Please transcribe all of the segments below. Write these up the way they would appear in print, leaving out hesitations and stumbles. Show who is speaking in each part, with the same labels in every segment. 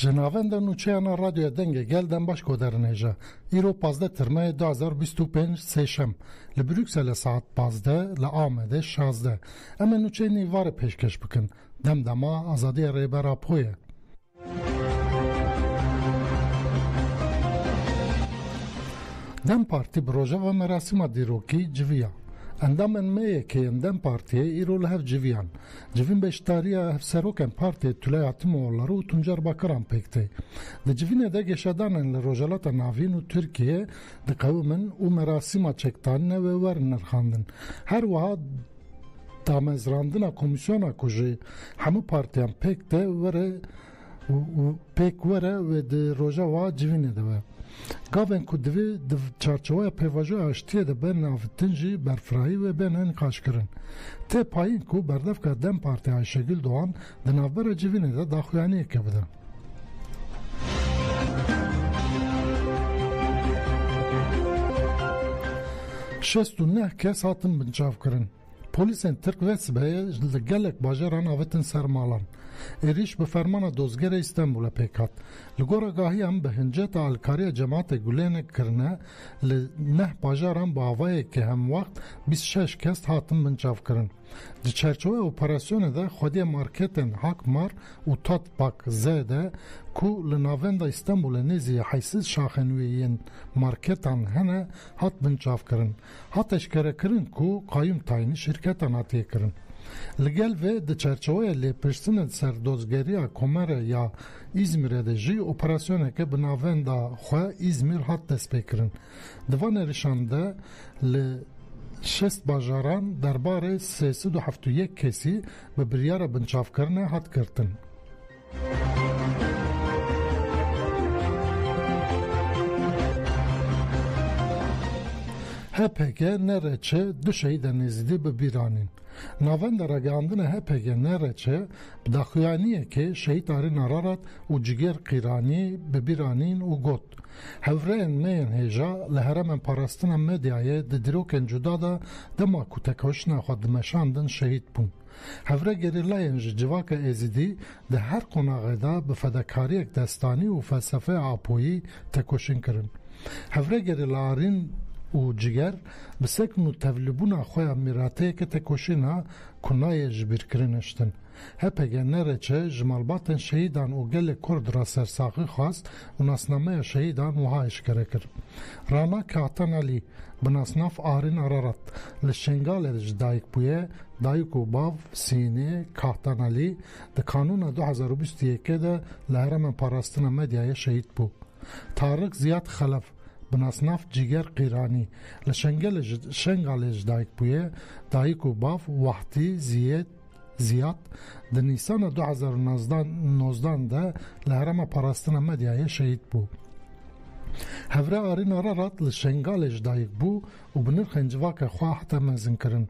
Speaker 1: جناوند نوچیانا رادیو دنگ گلدن باش کودرنیجا ایرو 15 ترمه 2025 سشم لبروکسل ساعت 15 لآمده 16 اما نوچی نیوار پیشکش بکن دمدما آزادی ریبرا پویه دم پارتی بروژه و مراسم دیروکی جویا اندام انمه که اندام پارتیه ایرو لحف جویان جوین بیشتاری هف سروکن پارتی تلایاتم اولارو تنجر باکران پیکتی ده جوین ده گشادانن لروجالات ناوین و ترکیه ده قومن و مراسم چکتان و ورنر خاندن هر وها دامزراندن کمیسیون کجی همه پارتیان پیکته وره و پیک وره و ده روژا و جوینه ده گاون کو دوی د چارچوبه پیواژو اشتیه ده بین نافتنجی برفرایی و بین هن قاش کرن ته پایین کو بردف که دم پارتی ayşegül Doğan ده نافبر جوینه ده داخویانی که بده شست و نه کس هاتن بنچاف کرن پلیسن ترک و سبایه لگلک باجران آوتن سرمالان ایریش به فرمان دوزگر استانبول پیکات لگور گاهی هم به هنجت آلکاری جماعت گلین کرنه نه باجران با آوائه که هم وقت 26 کس هاتن منچاف کرن در چرچوه اپراسیون ده خودی مارکتن حق مار و تات پاک زده کو لناوند استانبول نیزی حیثیت شاخنویین مارکتان هنه هات منچاف کرن هات اشکره کرن کو قایم تاینی شرکت آناتی کرن لگل و ده چرچوه لی پرسنت سر دوزگری کمره یا İzmir'e de جی اپراسیونه که بناوند خواه İzmir هات دست بکرن دوان رشانده لی شست باجاران درباره 371 کسی به بریار بنچاف کرنه هات کرتن HPG نرچه دو شهید نزدی به بیرانین ناوند رگاندن HPG نرچه بداخویانیه که شهید آرین آرارات و جگر قیرانی به بیرانین و گوت هفرین مین هیجا لحرم پاراستن مدیایه ده دروکن جدا ده دما کتکوشن خود دمشاندن شهید بون هفره گریلاین جواک ازیدی ده هر قناغه ده به فدکاری دستانی و فلسفه آپویی تکوشن کرن هفره گریلارین و جگر بسکن و تولبون خواه میراته که تکوشینا کنای جبیر کرنشتن هپگه نرچه جمالباتن شهیدان و گل کرد را سرساقی خواست و ناسنامه شهیدان وها اشکره کرد رانا کاتن علی بناسناف آرین ارارت لشنگال جدایک بویه دایک و باو سینه کاتن علی ده کانون 2021 ده لحرم پاراستن مدیای شهید بو طارق زیاد خلف بناسناف جگر قیرانی لشنگال جدایک بویه دایک و باو وحتی زیاد ده نیسان 2019 ده لحرم پاراستن مدیای شهید بو هفره آرین آرارات لشنگال جدایک بو و بنرخ انجواک خواه حتی مزن کرن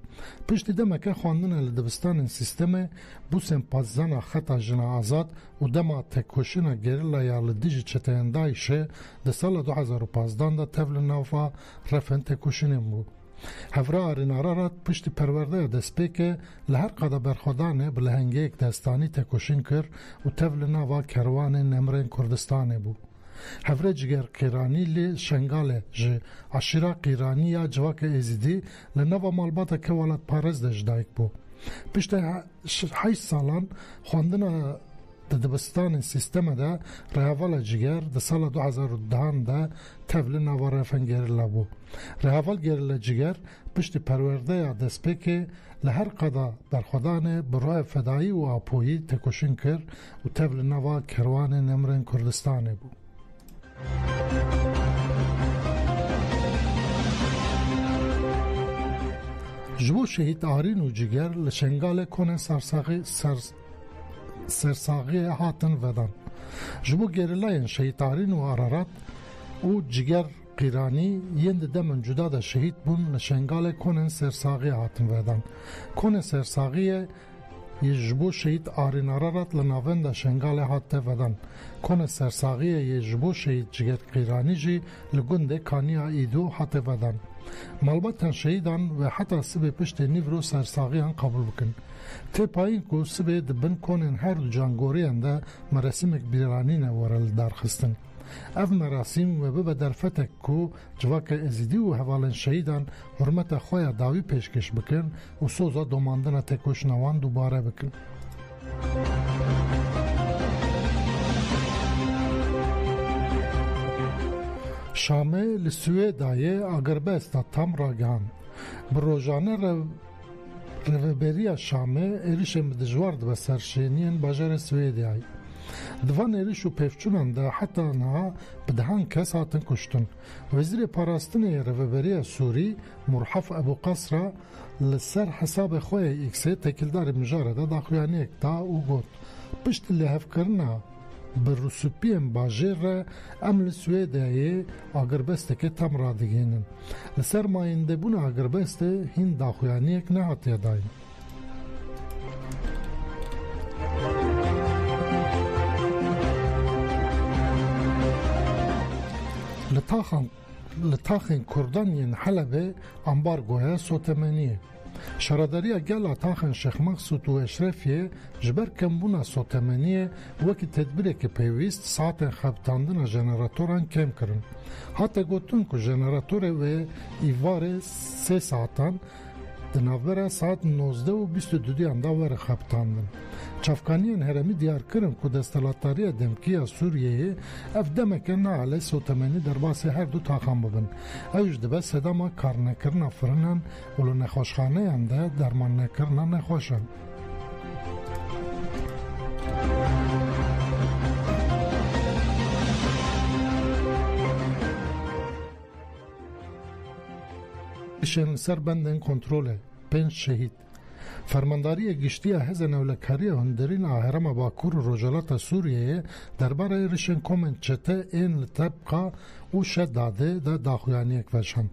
Speaker 1: پشتی دمکه خواندن لدبستان سیستم بو سمپاززان خطا جنا آزاد و دما تکوشن گریلا یا لدیج چتایندایشه ده سال 2015 ده تفل نوفا رفن تکوشنیم بو هفره آرین آرارات پشتی پرورده دسپی که لهر قدا برخودانه بلهنگه یک دستانی تکوشن کر و تفل نوفا کروان نمرین کردستانه بو هفره جگر قیرانی لی شنگاله جه عشیره قیرانی یا جواک ازیدی لنوه مالباتا که ولد پارز ده جدایک بو پشت 8 سالان خواندن دبستان سیستم ده رهوال جگر ده سال 2010 ده تفل نوه رفن گریلا بو رهوال گریلا جگر پشت پرورده یا دسپی که لهر قدا برخودانه برای فدایی و آپویی تکوشن کر و تفل نوه کروان نمرین کردستانه بو جبو شهید آرین و جگر لشنگال کنن سرساقی هاتن ودن جبو گریلاین شهید آرین و آرارات و جگر قیرانی یند دمن جدا ده شهید بون لشنگال کنن سرساقی هاتن ودن کنن سرساقی یجبو شهید آرین آرارات لناوند شنگال هاته ودن کنه سرساقی یجبو شهید جگر قیرانی جی لگنده کانیا ایدو هاته ودن مالباتن شهیدان و حتی سبه پشت نیورو سرساغیان قبول بکن. تی پایین که سبه دبن کنن هر دو جانگوری انده مراسمک بیرانین ورل درخستن. اف مراسم و به درفتک که جواک ازیدی و حوالن شهیدان حرمت خواه داوی پیشکش بکن و سوزا دوماندن تکوش نوان دوباره بکن. شامه لسویدای آگربستا تام راگان. بروجانه روبریا شامه ایریشم دجوارد به سرشینین باجر سویدیای. دوان ایریش و پیفچونان ده حتی نه بدهان کس هاتن کشتن. وزیر پاراستن روبریا سوری مرحف ابو قصر لسر حساب خواه ایکسه تکلدار مجاره ده داخویانی اکتا او گود. پشت لحف کرنا برسوپیم باجر امل سویدایی آگربسته که تم را دیگینن. لسر ماینده بون آگربسته هین داخویانی اک نه هاتیه دایم. لطاخن کردانین حلبه امبارگوه سوتمنیه. شراداریا گل تاخن شیخ مقصود و اشرفیه جبر کمبونا سوتمنیه وکی تدبیره که پیویست ساعت خبتاندن جنراتوران کم کرن. حتی گوتون که جنراتور و ایوار 3 ساعتان دنابره ساعت 19 و 22 انده ور خبتاندن. چافکانیان هرمی دیار کرن که دستلاتاری دمکیه سوریه اف دمکن علی سوتمنی در باسی هر دو تاخم ببن. اوش دبه صداما کار نکرن فرنن ولو نخوشخانه انده درمان نکرن نخوشن. ایشن سر بندن کنتروله 5 شهید. فرمانداری گشتی حزب نولکاری هندرین اهرام باکور رجالات سوریه درباره ایریشن کومنت چته این لطبقه او شداده ده داخویانی اکوشند.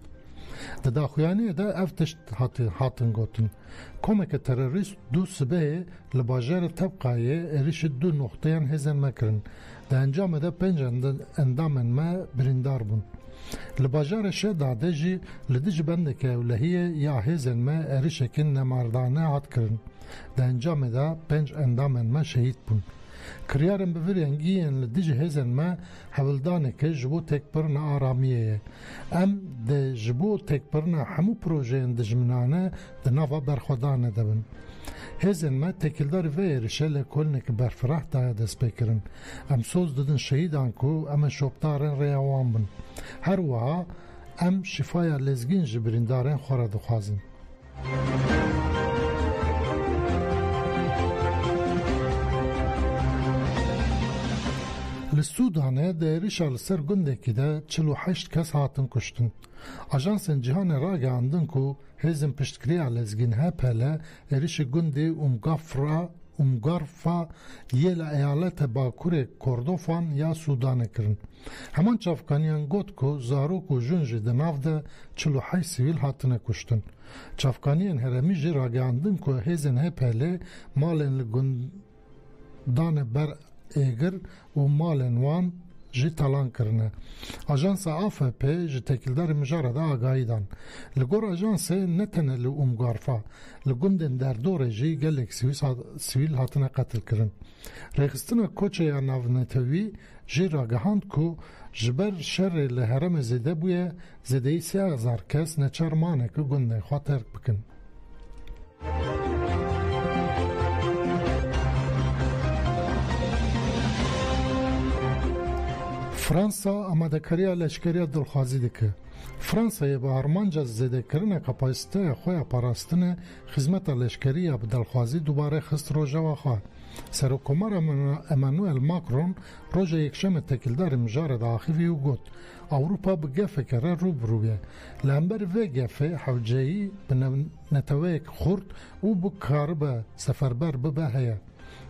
Speaker 1: ده داخویانی ده افتشت هاتن گوتن. کومک تروریست دو سبه لباجر طبقه ایریش دو نقطه هزن مکرن. ده انجام ده 5 اندامن ما بریندار بون. لباجر شداده جی لدیج بنده که اولهیه یا هزن ما ایریشکن نماردانه هات کرن. ده انجام ده 5 اندامن ما شهید بون. کریارن بفرینگیین لدیج هزن ما حولدانه که جبو تکبرن آرامیه. ام ده جبو تکبرن همو پروژه دجمنانه ده نوا برخودانه دبن. هزن ما تکلدار ویرشه لکلنه که برفرح دایا دست بکرن. ام سوز دادن شهیدان کو ام شبتارن ریاوان بن. هر وها ام شفایا لزگین جبریندارن خورا دخوازن. لسودانه ده ایریشا لسر گنده که ده 48 کس هاتن کشتن. اجانسن جهان راگه اندن که هزم پشتکری لزگین ها پله ایریش گنده امگارفا یل ایالت باکور کردوفان یا سودانه کرن. همان چافکانیان گوت که زاروک و جنج ده ناف ده 48 سیویل هاتن کشتن. چافکانیان هرمی جی راگه اندن که هزن ها پله مالن لگندان بر ایگر و مالن وان جی تالان کرنه. اجانس AFP جی تکلدار مجاره ده آگاهی دان. لگور اجانس نتنه لأمگارفا لگندن در دور جی گلک سویل هاتنه قتل کرن. ریخستن کوچه یا ناونتوی جی راگهاند که جبر شر لحرم زده بویه زده 3000 کس نچار مانه که گنده خواه ترک بکن. فرانسا آماده‌کاری لشکری دلخوازی دکه. فرانسا با هرمانجا زده کرنه کپاسیته خواه پاراستن خدمت لشکری دلخوازی دوباره خست روژه و خواه. سرکمار امانوئل ماکرون روژه یکشم تکلدار مجاره داخلی و گوت اوروپا بگفه کره روبرویه. لامبر و گفه حوجهی به نتویک خورد و بکار به سفربر ببهیه.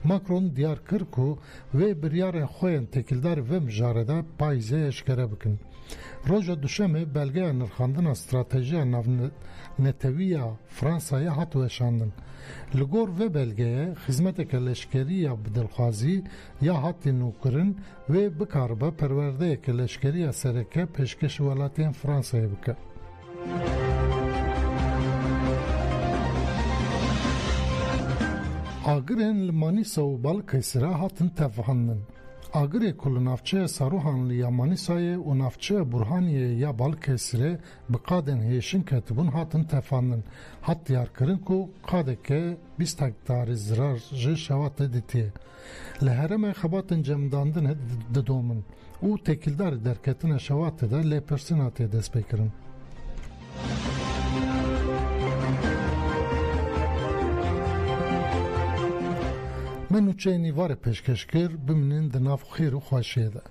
Speaker 1: ماکرون دیار کرد که وی بریار خوین تکلدار و مجارده پایزه اشکره بکن. روژا دوشمه بلگه نرخاندن استراتژی نتویه فرانسای هاتو اشاندن. لگور و بلگه خدمت که لشکری بدلخوازی یا هاتی نوکرن و بکار به پرورده که لشکری سرکه پیشکش ولاتین فرانسای بکن. Agirên li Manîsa û Balıkesirê hatin tevhandin. Agirê ku li navçeya Saruhan li ya Manîsayê û navçeya Burhaniyê ya Balıkesirê bi qadên hêşin ketibûn hatin tevhandin. Hat diyarkirin ku qadeke 20 hektarî zirar ji şewatê dîtiye. Li herêmê xebatên cemdandinê didomin û têkildarê derketina şewatê de lêpirsîna tê destpêkirin. من نوچه نیوار پیشکش کر بمینین د ناف خیر و خواشیه ده.